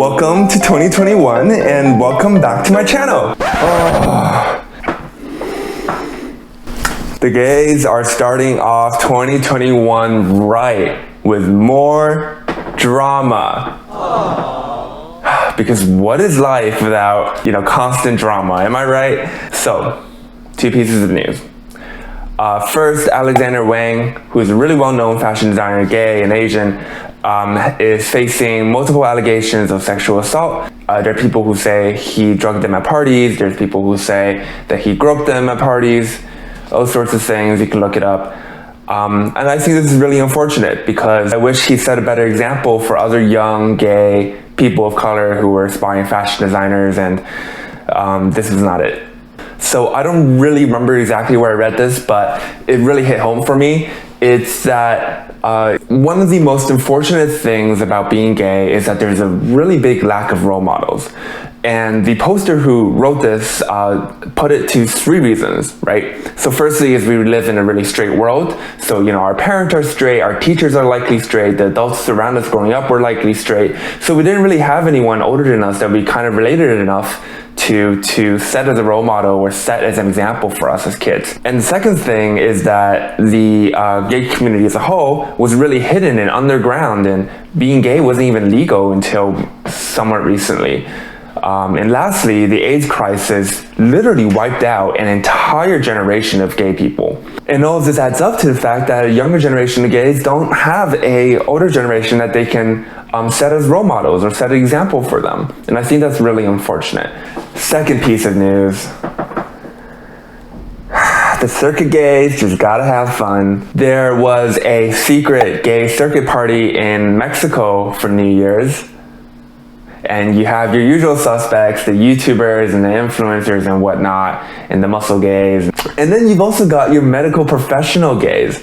Welcome to 2021 and welcome back to my channel. The gays are starting off 2021 right with more drama. Because what is life without, constant drama, am I right? So, two pieces of news. First, Alexander Wang, who is a really well-known fashion designer, gay and Asian, is facing multiple allegations of sexual assault. There are people who say he drugged them at parties. There's people who say that he groped them at parties. All sorts of things, you can look it up. And I think this is really unfortunate because I wish he set a better example for other young, gay people of color who were aspiring fashion designers, and this is not it. So I don't really remember exactly where I read this, but it really hit home for me. It's that one of the most unfortunate things about being gay is that there's a really big lack of role models. And the poster who wrote this put it to 3 reasons, right? So firstly is we live in a really straight world. So, our parents are straight, our teachers are likely straight, the adults around us growing up were likely straight. So we didn't really have anyone older than us that we kind of related enough to set as a role model or set as an example for us as kids. And the second thing is that the gay community as a whole was really hidden and underground, and being gay wasn't even legal until somewhat recently. And lastly, the AIDS crisis literally wiped out an entire generation of gay people. And all of this adds up to the fact that a younger generation of gays don't have a older generation that they can set as role models or set an example for them. And I think that's really unfortunate. Second piece of news. The circuit gays just gotta have fun. There was a secret gay circuit party in Mexico for New Year's. And you have your usual suspects, the YouTubers and the influencers and whatnot, and the muscle gays. And then you've also got your medical professional gays.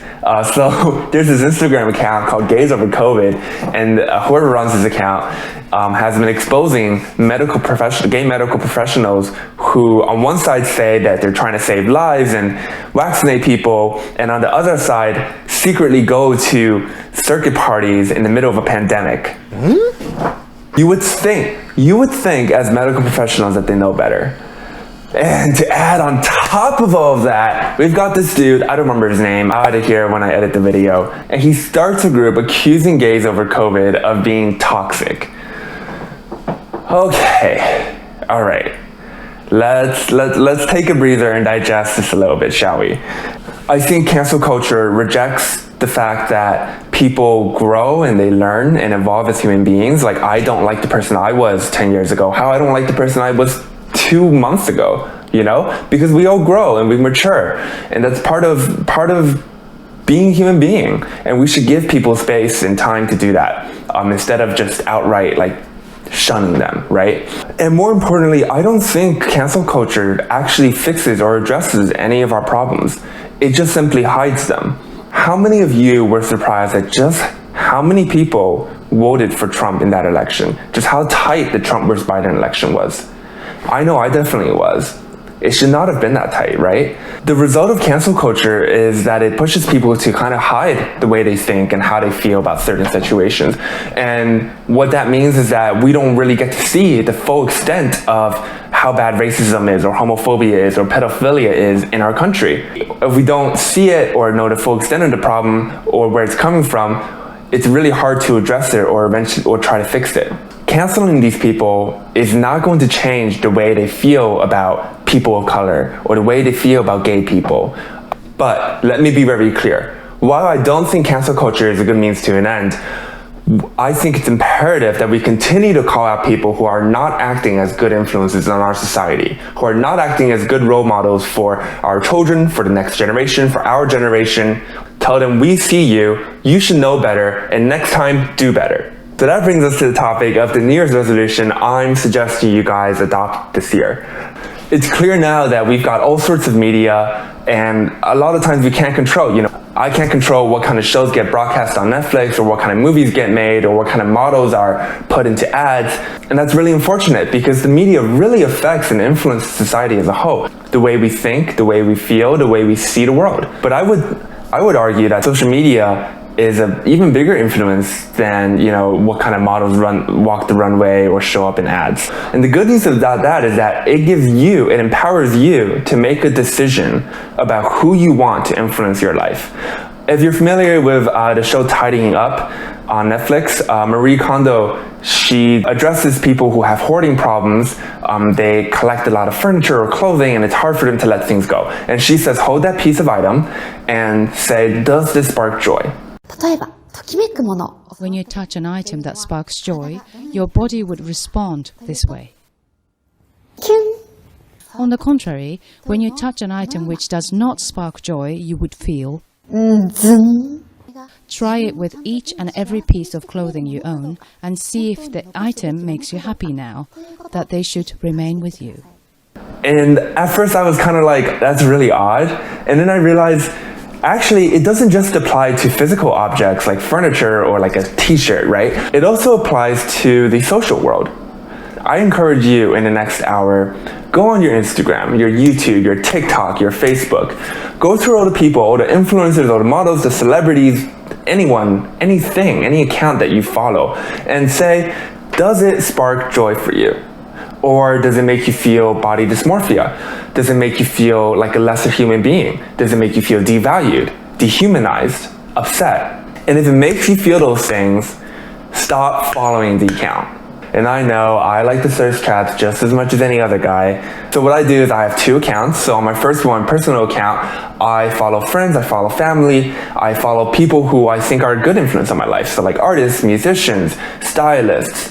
So there's this Instagram account called Gays Over COVID, and whoever runs this account has been exposing gay medical professionals who on one side say that they're trying to save lives and vaccinate people, and on the other side secretly go to circuit parties in the middle of a pandemic. You would think as medical professionals that they know better. And to add on top of all of that, we've got this dude, I don't remember his name, I'll add it here when I edit the video, and he starts a group accusing gays over COVID of being toxic. Okay, all right. Let's take a breather and digest this a little bit, shall we? I think cancel culture rejects the fact that people grow and they learn and evolve as human beings. Like, I don't like the person I was 10 years ago. How I don't like the person I was 2 months ago, Because we all grow and we mature. And that's part of being a human being. And we should give people space and time to do that instead of just outright, shunning them, right? And more importantly, I don't think cancel culture actually fixes or addresses any of our problems. It just simply hides them. How many of you were surprised at just how many people voted for Trump in that election? Just how tight the Trump versus Biden election was? I know I definitely was. It should not have been that tight, right? The result of cancel culture is that it pushes people to kind of hide the way they think and how they feel about certain situations. And what that means is that we don't really get to see the full extent of how bad racism is, or homophobia is, or pedophilia is in our country. If we don't see it or know the full extent of the problem or where it's coming from, it's really hard to address it or try to fix it. Canceling these people is not going to change the way they feel about people of color or the way they feel about gay people. But let me be very clear. While I don't think cancel culture is a good means to an end, I think it's imperative that we continue to call out people who are not acting as good influences on our society, who are not acting as good role models for our children, for the next generation, for our generation. Tell them, we see you, you should know better, and next time, do better. So that brings us to the topic of the New Year's resolution I'm suggesting you guys adopt this year. It's clear now that we've got all sorts of media, and a lot of times we can't control, I can't control what kind of shows get broadcast on Netflix, or what kind of movies get made, or what kind of models are put into ads. And that's really unfortunate because the media really affects and influences society as a whole. The way we think, the way we feel, the way we see the world. But I would argue that social media is an even bigger influence than, you know, what kind of models walk the runway or show up in ads. And the good news about that is that it empowers you to make a decision about who you want to influence your life. If you're familiar with the show Tidying Up on Netflix, Marie Kondo, she addresses people who have hoarding problems. They collect a lot of furniture or clothing and it's hard for them to let things go. And she says, hold that piece of item and say, does this spark joy? When you touch an item that sparks joy, your body would respond this way. On the contrary, when you touch an item which does not spark joy, you would feel. Try it with each and every piece of clothing you own and see if the item makes you happy now, that they should remain with you. And at first I was kind of like, that's really odd. And then I realized, actually, it doesn't just apply to physical objects like furniture or like a t-shirt, right? It also applies to the social world. I encourage you in the next hour, go on your Instagram, your YouTube, your TikTok, your Facebook. Go through all the people, all the influencers, all the models, the celebrities, anyone, anything, any account that you follow, and say, does it spark joy for you? Or does it make you feel body dysmorphia? Does it make you feel like a lesser human being? Does it make you feel devalued, dehumanized, upset? And if it makes you feel those things, stop following the account. And I know I like the thirst traps just as much as any other guy. So what I do is I have 2 accounts. So on my first one, personal account, I follow friends, I follow family, I follow people who I think are a good influence on my life. So like artists, musicians, stylists,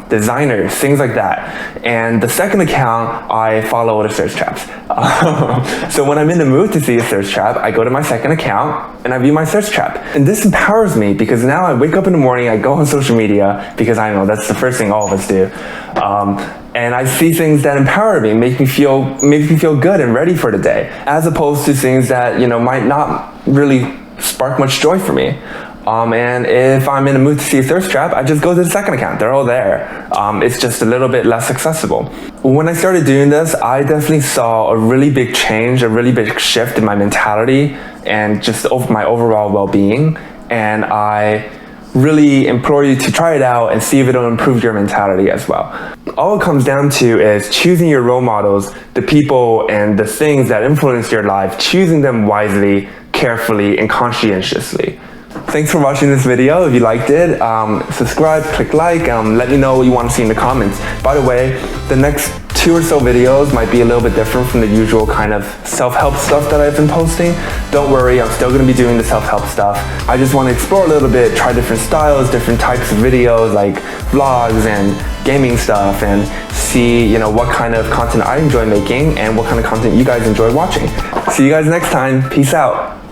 designers, things like that. And the second account, I follow the thirst traps. So when I'm in the mood to see a thirst trap, I go to my second account and I view my thirst trap. And this empowers me because now I wake up in the morning, I go on social media because I know that's the first thing all of us do. And I see things that empower me, make me feel good and ready for the day, as opposed to things that, you know, might not really spark much joy for me. And if I'm in a mood to see a thirst trap, I just go to the second account. They're all there. It's just a little bit less accessible. When I started doing this, I definitely saw a really big change, a really big shift in my mentality and just my overall well-being. And I really implore you to try it out and see if it'll improve your mentality as well. All it comes down to is choosing your role models, the people and the things that influence your life, choosing them wisely, carefully, and conscientiously. Thanks for watching this video. If you liked it, subscribe, click like, let me know what you want to see in the comments. By the way, the next 2 or so videos might be a little bit different from the usual kind of self-help stuff that I've been posting. Don't worry, I'm still going to be doing the self-help stuff. I just want to explore a little bit, try different styles, different types of videos like vlogs and gaming stuff, and see, you know, what kind of content I enjoy making and what kind of content you guys enjoy watching. See you guys next time. Peace out.